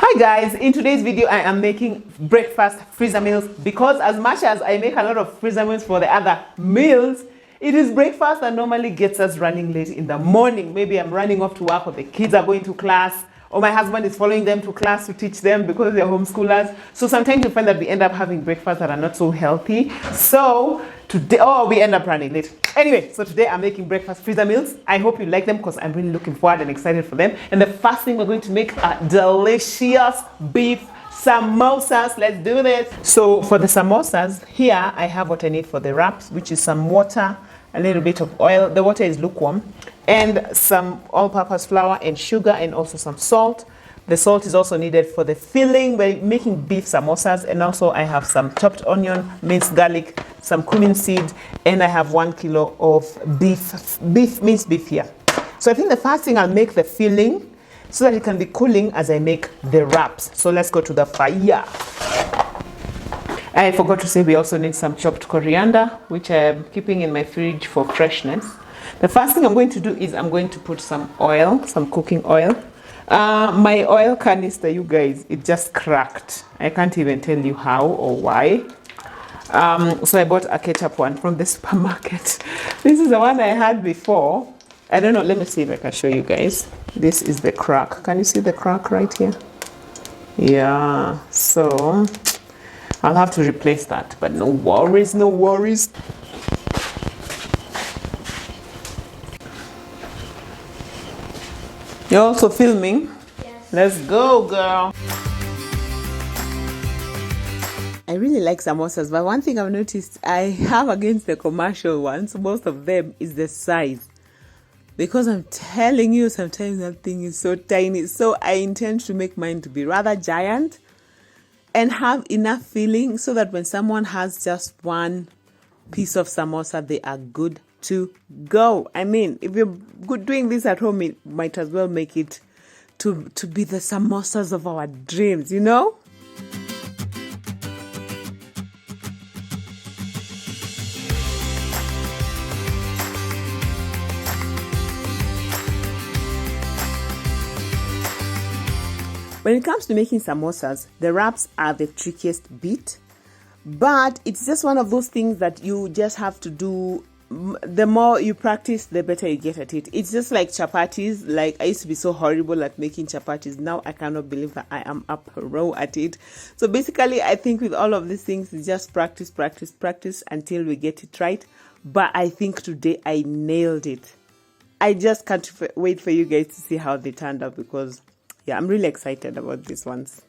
Hi guys, in today's video I am making breakfast freezer meals because as much as I make a lot of freezer meals for the other meals, it is breakfast that normally gets us running late in the morning. Maybe I'm running off to work or the kids are going to class or my husband is following them to class to teach them because they're homeschoolers. So sometimes you find that we end up having breakfasts that are not so healthy. So today, we end up running late. Anyway, so today I'm making breakfast freezer meals. I hope you like them because I'm really looking forward and excited for them. And the first thing we're going to make are delicious beef samosas. Let's do this. So for the samosas, here I have what I need for the wraps, which is some water, a little bit of oil. The water is lukewarm, and some all-purpose flour and sugar, and also some salt. The salt is also needed for the filling. We're making beef samosas, and also I have some chopped onion, minced garlic, some cumin seed, and I have 1 kilo of minced beef here. So I think the first thing I'll make the filling so that it can be cooling as I make the wraps. So let's go to the fire. I forgot to say we also need some chopped coriander, which I am keeping in my fridge for freshness. The first thing I'm going to do is I'm going to put some oil, some cooking oil. My oil canister, you guys, it just cracked. I can't even tell you how or why. So I bought a ketchup one from the supermarket. This is the one I had before. I don't know, let me see if I can show you guys. This is the crack. Can you see the crack right here? Yeah, so I'll have to replace that, but no worries, no worries. You're also filming? Yes. Let's go, girl. I really like samosas, but one thing I've noticed I have against the commercial ones, most of them, is the size. Because I'm telling you, sometimes that thing is so tiny. So I intend to make mine to be rather giant and have enough filling so that when someone has just one piece of samosa, they are good to go. I mean, if you're good doing this at home, it might as well make it to be the samosas of our dreams, you know? When it comes to making samosas, the wraps are the trickiest bit, but it's just one of those things that you just have to do. The more you practice, the better you get at it. It's just like chapatis. Like, I used to be so horrible at making chapatis. Now I cannot believe that I am a pro at it. So basically, I think with all of these things, it's just practice, practice, practice until we get it right. But I think today I nailed it. I just can't wait for you guys to see how they turned out because yeah, I'm really excited about these ones.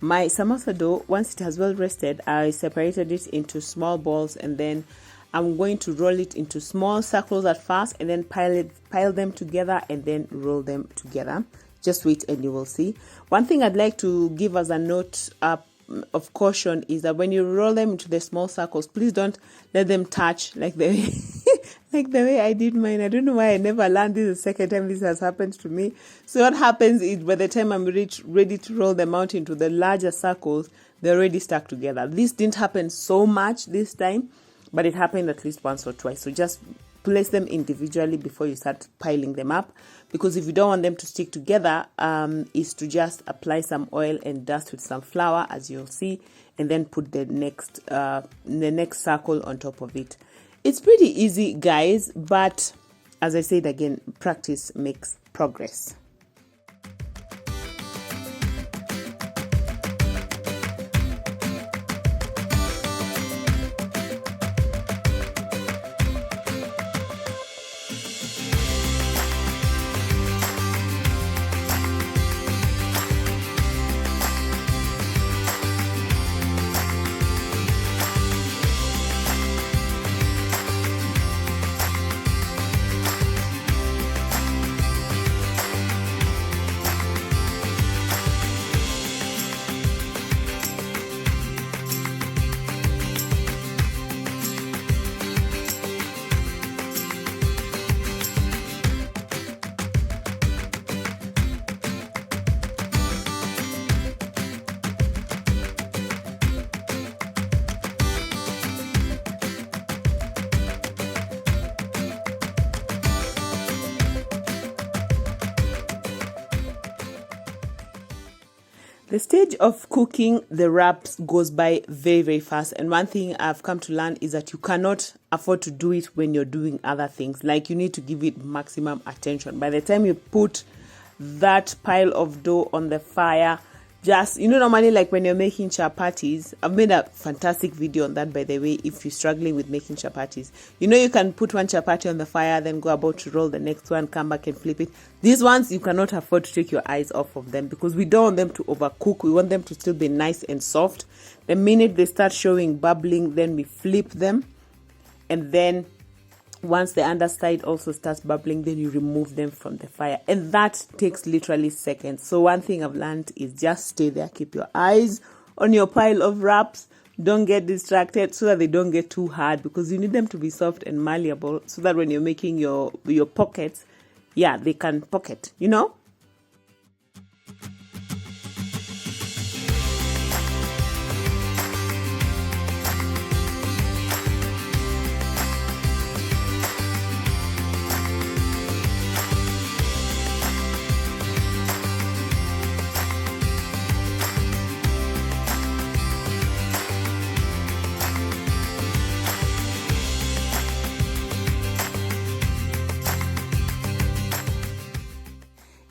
My samosa dough, once it has well rested, I separated it into small balls and then I'm going to roll it into small circles at first and then pile them together and then roll them together. Just wait and you will see. One thing I'd like to give as a note of caution is that when you roll them into the small circles, please don't let them touch like the Like the way I did mine. I don't know why I never learned this the second time this has happened to me. So what happens is by the time I'm ready to roll them out into the larger circles, they're already stuck together. This didn't happen so much this time, but it happened at least once or twice. So just place them individually before you start piling them up, because if you don't want them to stick together, is to just apply some oil and dust with some flour, as you'll see, and then put the next circle on top of it. It's pretty easy, guys, but as I said again, practice makes progress. The stage of cooking the wraps goes by very, very fast. And one thing I've come to learn is that you cannot afford to do it when you're doing other things. Like, you need to give it maximum attention. By the time you put that pile of dough on the fire, just, normally like when you're making chapatis, I've made a fantastic video on that, by the way, if you're struggling with making chapatis. You can put one chapati on the fire, then go about to roll the next one, come back and flip it. These ones, you cannot afford to take your eyes off of them, because we don't want them to overcook. We want them to still be nice and soft. The minute they start showing bubbling, then we flip them. And then once the underside also starts bubbling, then you remove them from the fire. And that takes literally seconds. So one thing I've learned is just stay there. Keep your eyes on your pile of wraps. Don't get distracted so that they don't get too hard, because you need them to be soft and malleable so that when you're making your pockets, they can pocket,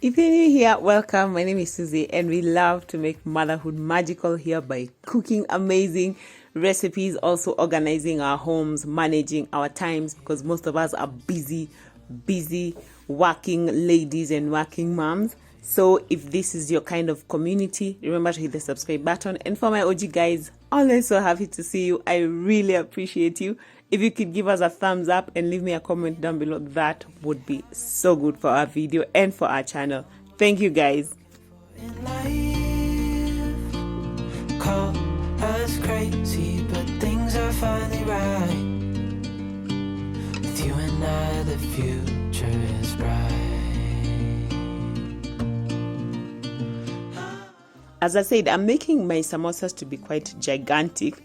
If you're new here, welcome. My name is Suzy, and we love to make motherhood magical here by cooking amazing recipes, also organizing our homes, managing our times, because most of us are busy working ladies and working moms. So if this is your kind of community, remember to hit the subscribe button. And for my OG guys, always so happy to see you. I really appreciate you. If you could give us a thumbs up and leave me a comment down below, that would be so good for our video and for our channel. Thank you, guys. Call us crazy, but things are finally right. With you and I, the future is bright. As I said, I'm making my samosas to be quite gigantic.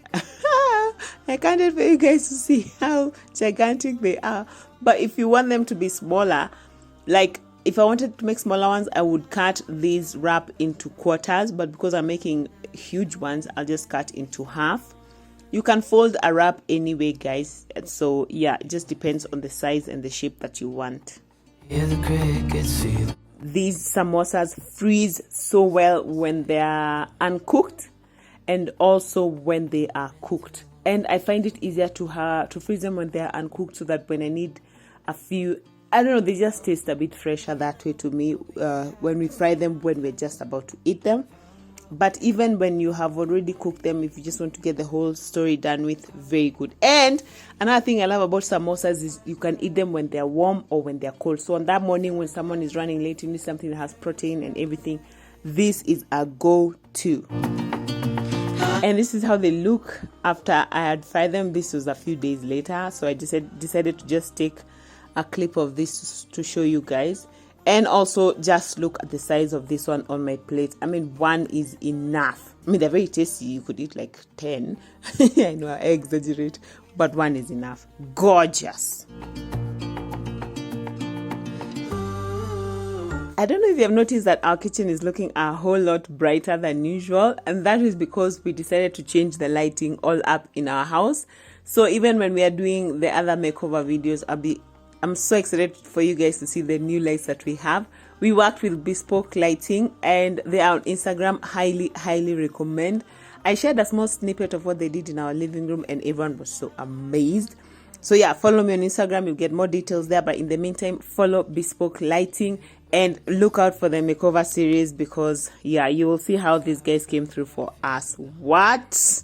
I can't wait for you guys to see how gigantic they are. But if you want them to be smaller, like if I wanted to make smaller ones, I would cut these wrap into quarters. But because I'm making huge ones, I'll just cut into half. You can fold a wrap anyway, guys. So yeah, it just depends on the size and the shape that you want. These samosas freeze so well when they are uncooked and also when they are cooked. And I find it easier to freeze them when they are uncooked, so that when I need a few, I don't know, they just taste a bit fresher that way to me when we fry them, when we're just about to eat them. But even when you have already cooked them, if you just want to get the whole story done with, very good. And another thing I love about samosas is you can eat them when they're warm or when they're cold. So on that morning when someone is running late, you need something that has protein and everything, this is a go-to. And this is how they look after I had fried them. This was a few days later, so I decided to just take a clip of this to show you guys. And also just look at the size of this one on my plate. I mean, one is enough. I mean, they're very tasty. You could eat like 10. I know I exaggerate, but one is enough. Gorgeous. I don't know if you have noticed that our kitchen is looking a whole lot brighter than usual, and that is because we decided to change the lighting all up in our house. So even when we are doing the other makeover videos, I'm so excited for you guys to see the new lights that we have. We worked with bespoke lighting and they are on Instagram. Highly recommend. I shared a small snippet of what they did in our living room and everyone was so amazed. So yeah, follow me on Instagram. You'll get more details there. But in the meantime, follow bespoke lighting and look out for the makeover series because yeah, you will see how these guys came through for us. What?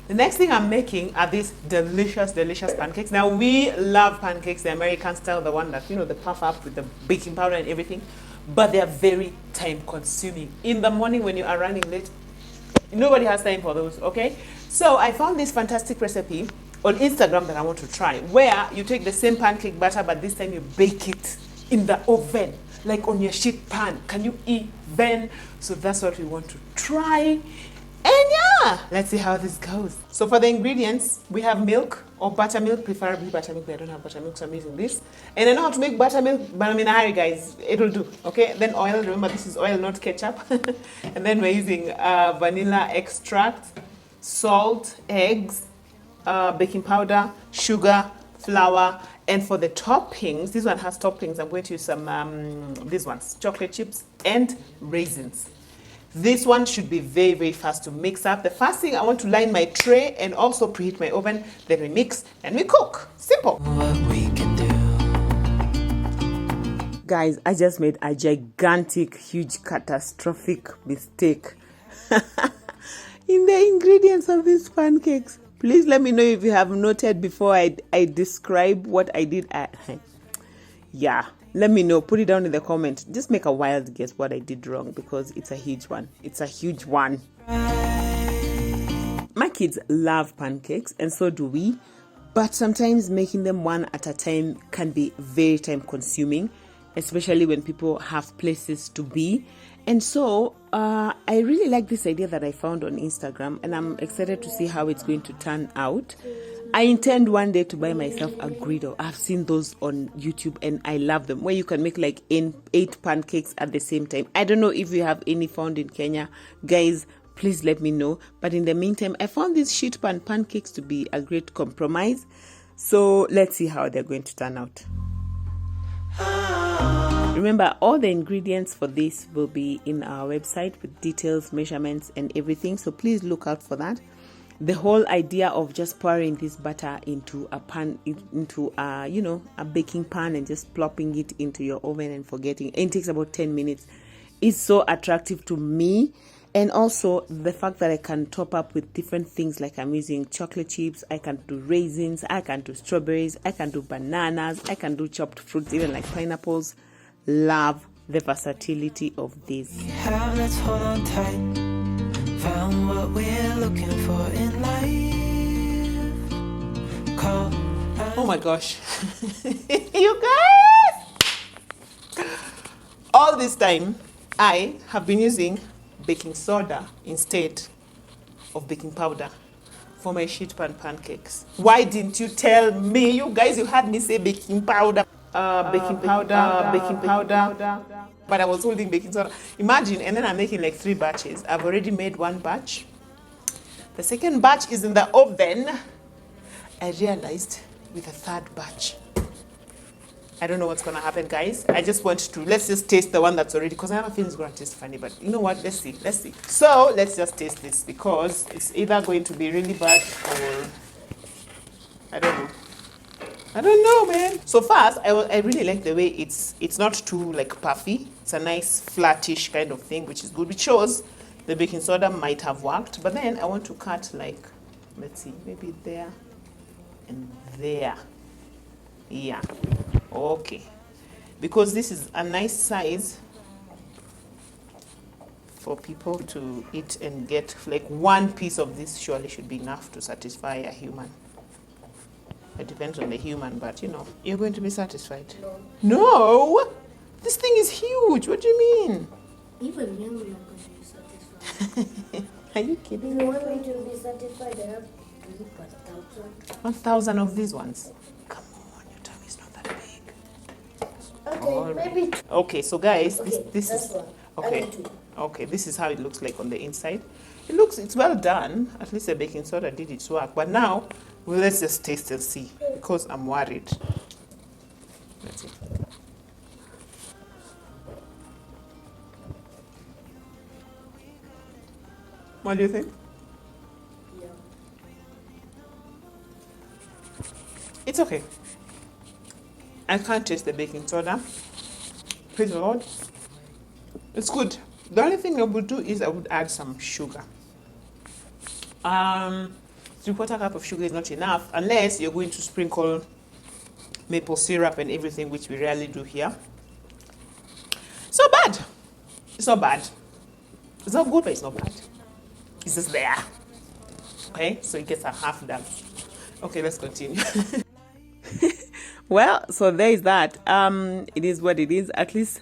The next thing I'm making are these delicious pancakes. Now, we love pancakes, the American style, the one that, you know, they puff up with the baking powder and everything, but they are very time consuming. In the morning when you are running late, nobody has time for those, okay? So I found this fantastic recipe on Instagram that I want to try, where you take the same pancake batter, but this time you bake it in the oven, like on your sheet pan. Can you even? So that's what we want to try. And yeah, let's see how this goes. So for the ingredients, we have milk or buttermilk, preferably buttermilk, but I don't have buttermilk, so I'm using this. And I know how to make buttermilk, but I'm in a hurry, guys. It'll do, okay? Then oil, remember this is oil, not ketchup. And then we're using vanilla extract, salt, eggs, baking powder, sugar, flour. And for the toppings, this one has toppings. I'm going to use some, these ones, chocolate chips and raisins. This one should be very fast to mix up. The first thing, I want to line my tray and also preheat my oven. Then we mix and we cook. Simple. What we can do. Guys, I just made a gigantic, huge, catastrophic mistake in the ingredients of these pancakes. Please let me know if you have noted before I describe what I did. Yeah. Let me know. Put it down in the comment. Just make a wild guess what I did wrong because it's a huge one. It's a huge one. My kids love pancakes and so do we. But sometimes making them one at a time can be very time consuming, especially when people have places to be. And so I really like this idea that I found on Instagram and I'm excited to see how it's going to turn out. I intend one day to buy myself a griddle. I've seen those on YouTube and I love them, where you can make like 8 pancakes at the same time. I don't know if you have any found in Kenya. Guys, please let me know. But in the meantime, I found these sheet pan pancakes to be a great compromise. So let's see how they're going to turn out. Remember, all the ingredients for this will be in our website with details, measurements, and everything. So please look out for that. The whole idea of just pouring this butter into a pan, into a, you know, a baking pan and just plopping it into your oven and forgetting, it takes about 10 minutes, is so attractive to me. And also the fact that I can top up with different things, like I'm using chocolate chips, I can do raisins, I can do strawberries, I can do bananas, I can do chopped fruits, even like pineapples. Love the versatility of this. Yeah, let's hold on tight. Found what we're looking for in life. Oh my gosh. You guys! All this time, I have been using baking soda instead of baking powder for my sheet pan pancakes. Why didn't you tell me? You guys, you had me say baking powder. Baking powder. But I was holding baking soda. Imagine, and then I'm making like 3 batches. I've already made 1 batch. The second batch is in the oven. I realized with a 3rd batch. I don't know what's going to happen, guys. I just want to, let's just taste the one that's already, because I have a feeling it's going to taste funny. But you know what? Let's see. So let's just taste this because it's either going to be really bad or I don't know. I don't know, man. So first, I really like the way it's not too like puffy. It's a nice flattish kind of thing, which is good. Which shows the baking soda might have worked. But then I want to cut like, let's see, maybe there and there. Yeah. Okay. Because this is a nice size for people to eat and get like one piece of this surely should be enough to satisfy a human. It depends on the human, but you know, you're going to be satisfied. No! This thing is huge. What do you mean? Even me, I'm not going to be satisfied. Are you kidding? If you want me to be satisfied, I have to eat 1,000. 1,000 of these ones. Come on, your tummy is not that big. Okay, maybe. Okay, so guys, this is one. okay. Okay, this is how it looks like on the inside. It's well done. At least the baking soda did its work. But now, well, let's just taste and see because I'm worried. Let's see. What do you think? Yeah. It's okay. I can't taste the baking soda. Praise the Lord. It's good. The only thing I would do is I would add some sugar. 3/4 cup of sugar is not enough unless you're going to sprinkle maple syrup and everything, which we rarely do here. It's not bad. It's not bad. It's not good, but it's not bad. It's just there. Okay, so it gets a half done. Okay, let's continue. Well, so there is that. It is what it is. At least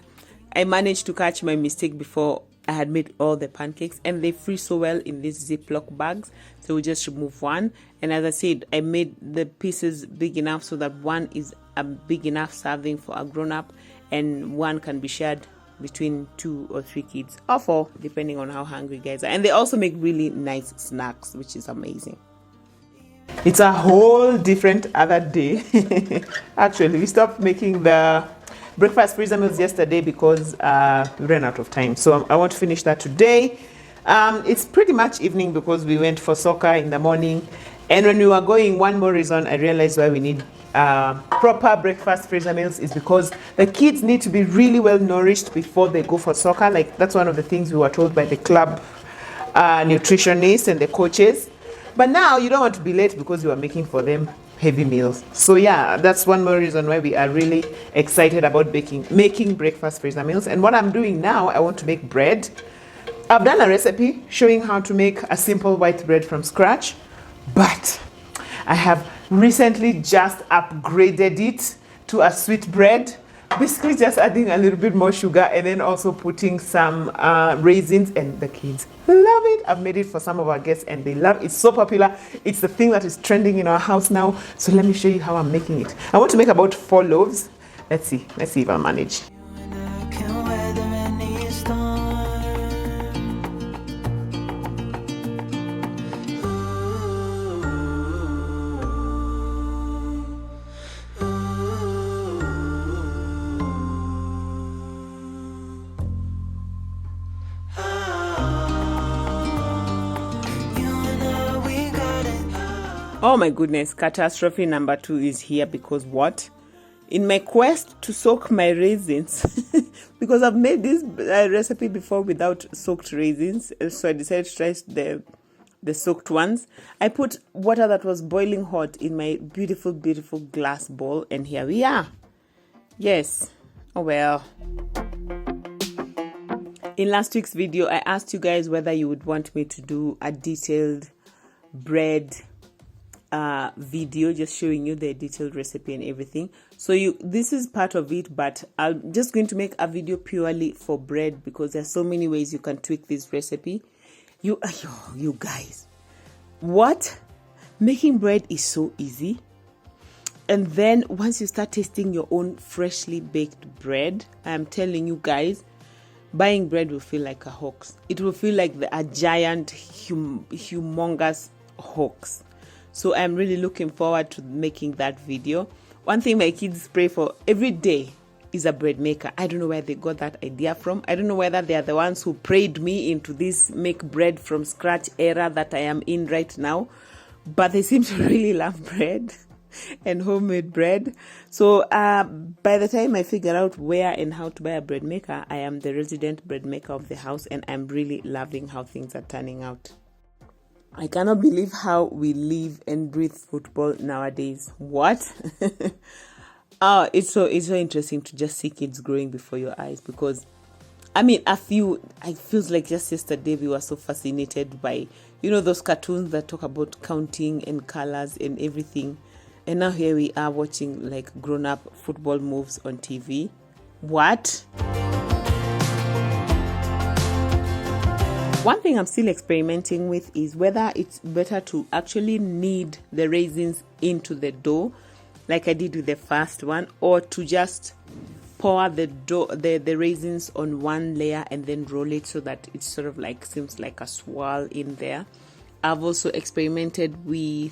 I managed to catch my mistake before I had made all the pancakes, and they freeze so well in these Ziploc bags. So we just remove one. And as I said, I made the pieces big enough so that one is a big enough serving for a grown-up, and one can be shared between 2 or 3 kids, or 4, depending on how hungry guys are. And they also make really nice snacks, which is amazing. It's a whole different other day. Actually, we stopped making the breakfast freezer meals yesterday because we ran out of time. So I want to finish that today. It's pretty much evening because we went for soccer in the morning. And when we were going, one more reason I realized why we need proper breakfast freezer meals is because the kids need to be really well nourished before they go for soccer. Like, that's one of the things we were told by the club nutritionists and the coaches. But now you don't want to be late because you are making for them heavy meals. So yeah, that's one more reason why we are really excited about making breakfast freezer meals. And what I'm doing now, I want to make bread. I've done a recipe showing how to make a simple white bread from scratch, but I have recently just upgraded it to a sweet bread. Basically just adding a little bit more sugar and then also putting some raisins, and the kids love it. I've made it for some of our guests and they love it. It's so popular. It's the thing that is trending in our house now. So let me show you how I'm making it. I want to make about 4 loaves. Let's see if I'll manage. Oh my goodness, catastrophe number 2 is here because what? In my quest to soak my raisins, because I've made this recipe before without soaked raisins, so I decided to try the soaked ones. I put water that was boiling hot in my beautiful, beautiful glass bowl, and here we are. Yes. Oh well. In last week's video, I asked you guys whether you would want me to do a detailed bread video, just showing you the detailed recipe and everything. So this is part of it, but I'm just going to make a video purely for bread because there's so many ways you can tweak this recipe. You guys, what? Making bread is so easy. And then once you start tasting your own freshly baked bread, I'm telling you guys, buying bread will feel like a hoax. It will feel like a giant, humongous hoax. So I'm really looking forward to making that video. One thing my kids pray for every day is a bread maker. I don't know where they got that idea from. I don't know whether they are the ones who prayed me into this make bread from scratch era that I am in right now. But they seem to really love bread and homemade bread. So by the time I figure out where and how to buy a bread maker, I am the resident bread maker of the house, and I'm really loving how things are turning out. I cannot believe how we live and breathe football nowadays. What? It's so interesting to just see kids growing before your eyes, because I mean, I feels like just yesterday we were so fascinated by, those cartoons that talk about counting and colors and everything. And now here we are watching like grown-up football moves on TV. What? One thing I'm still experimenting with is whether it's better to actually knead the raisins into the dough, like I did with the first one, or to just pour the raisins on one layer and then roll it so that it sort of like seems like a swirl in there. I've also experimented with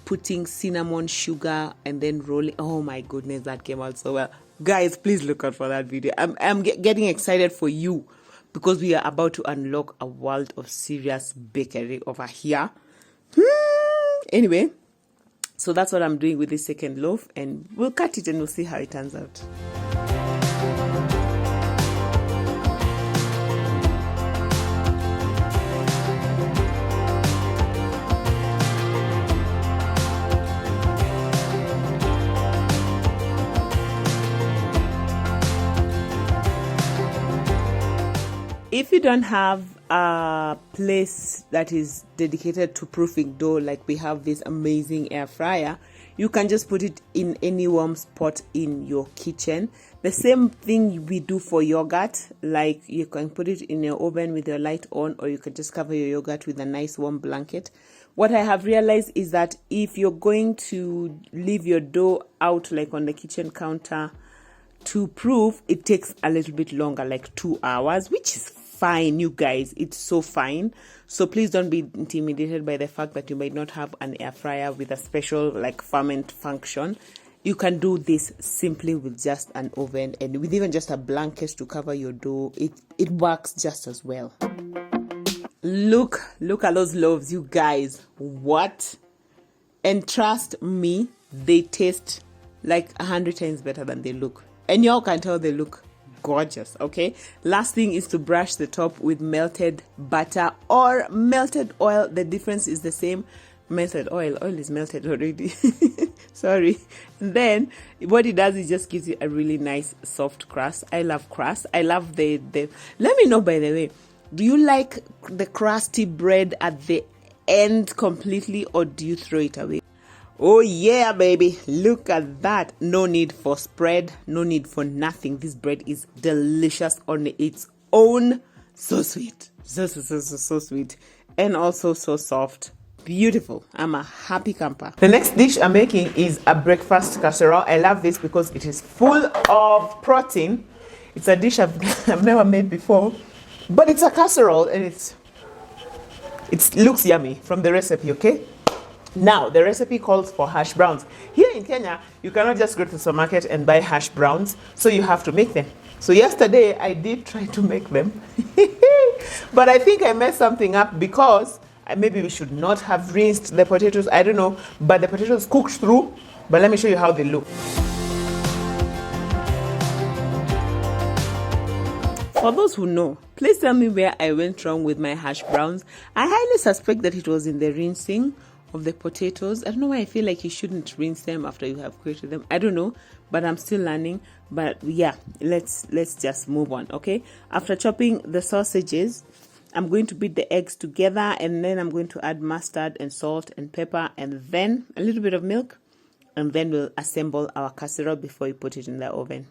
putting cinnamon sugar and then rolling. Oh my goodness, that came out so well. Guys, please look out for that video. I'm getting excited for you because we are about to unlock a world of serious bakery over here. Anyway, so that's what I'm doing with this second loaf, and we'll cut it and we'll see how it turns out. If you don't have a place that is dedicated to proofing dough, like we have this amazing air fryer, you can just put it in any warm spot in your kitchen. The same thing we do for yogurt, like you can put it in your oven with your light on, or you can just cover your yogurt with a nice warm blanket. What I have realized is that if you're going to leave your dough out like on the kitchen counter to proof, it takes a little bit longer, like 2 hours, which is fine, you guys. It's so fine. So please don't be intimidated by the fact that you might not have an air fryer with a special like ferment function. You can do this simply with just an oven and with even just a blanket to cover your dough. It works just as well. Look at those loaves, you guys. What? And trust me, they taste like 100 times better than they look. And y'all can tell they look gorgeous. Okay, last thing is to brush the top with melted butter or melted oil. The difference is the same. Melted oil is melted already. Sorry. And then what it does is just gives you a really nice soft crust. I love crust. I love the let me know, by the way, do you like the crusty bread at the end completely, or do you throw it away? Oh yeah, baby, look at that. No need for spread, no need for nothing. This bread is delicious on its own. So sweet, so sweet, and also so soft. Beautiful. I'm a happy camper. The next dish I'm making is a breakfast casserole. I love this because it is full of protein. It's a dish I've never made before, but it's a casserole and it looks yummy from the recipe. Okay, now the recipe calls for hash browns. Here in Kenya, you cannot just go to the supermarket and buy hash browns, so you have to make them. So yesterday I did try to make them, but I think I messed something up because maybe we should not have rinsed the potatoes. I don't know, but the potatoes cooked through. But let me show you how they look. For those who know, please tell me where I went wrong with my hash browns. I highly suspect that it was in the rinsing of the potatoes. I don't know why I feel like you shouldn't rinse them after you have created them. I don't know, but I'm still learning. But yeah, let's just move on, okay? After chopping the sausages, I'm going to beat the eggs together, and then I'm going to add mustard and salt and pepper and then a little bit of milk, and then we'll assemble our casserole before we put it in the oven.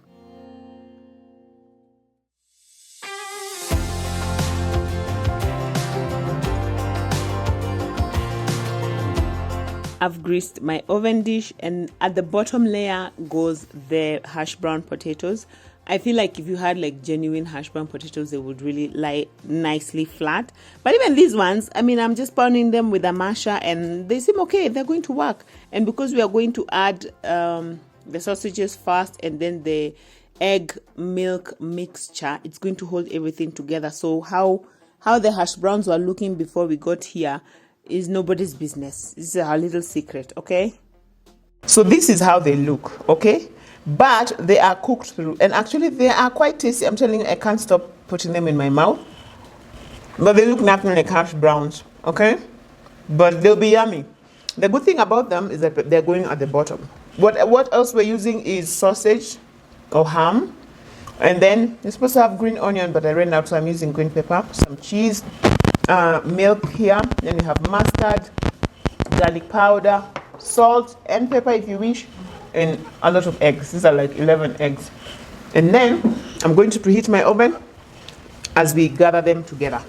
I've greased my oven dish, and at the bottom layer goes the hash brown potatoes. I feel like if you had like genuine hash brown potatoes, they would really lie nicely flat. But even these ones, I mean, I'm just pounding them with a masher and they seem okay. They're going to work. And because we are going to add the sausages first and then the egg milk mixture, it's going to hold everything together. So how the hash browns were looking before we got here is nobody's business. This is our little secret, okay? So this is how they look, okay? But they are cooked through, and actually they are quite tasty. I'm telling you, I can't stop putting them in my mouth. But they look nothing like hash browns, okay? But they'll be yummy. The good thing about them is that they're going at the bottom. What else we're using is sausage or ham. And then you're supposed to have green onion, but I ran out, so I'm using green pepper, some cheese, milk here. Then you have mustard, garlic powder, salt, and pepper if you wish, and a lot of eggs. These are like 11 eggs. And then I'm going to preheat my oven as we gather them together.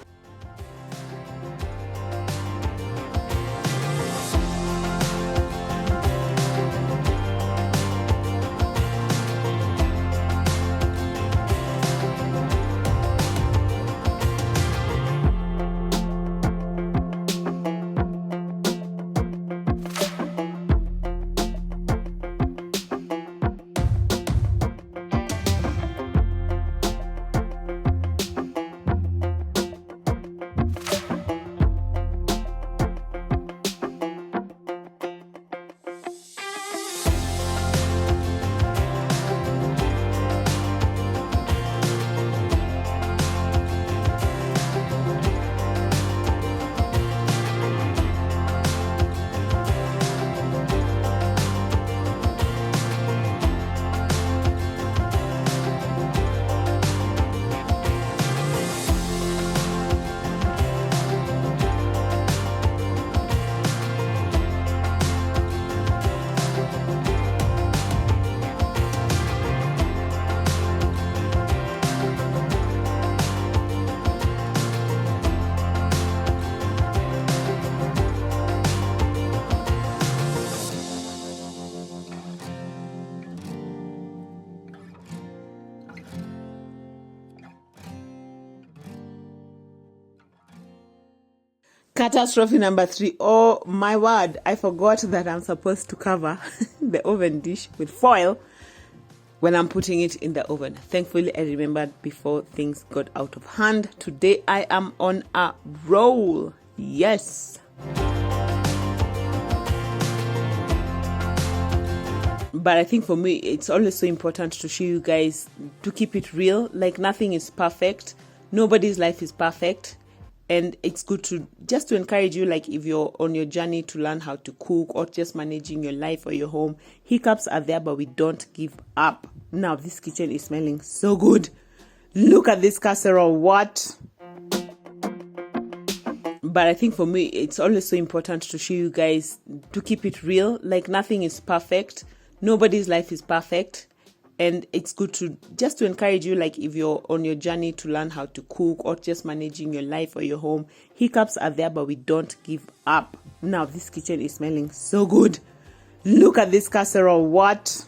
Catastrophe number 3. Oh my word, I forgot that I'm supposed to cover the oven dish with foil when I'm putting it in the oven. Thankfully, I remembered before things got out of hand. Today I am on a roll. Yes. But I think for me, it's always so important to show you guys, to keep it real. Like, nothing is perfect. Nobody's life is perfect. And it's good to just to encourage you, like if you're on your journey to learn how to cook or just managing your life or your home, hiccups are there, but we don't give up. Now, this kitchen is smelling so good. Look at this casserole. What? But I think for me, it's always so important to show you guys, to keep it real. Like, nothing is perfect. Nobody's life is perfect. And it's good to just to encourage you, like if you're on your journey to learn how to cook or just managing your life or your home, hiccups are there, but we don't give up. Now, this kitchen is smelling so good. Look at this casserole. What?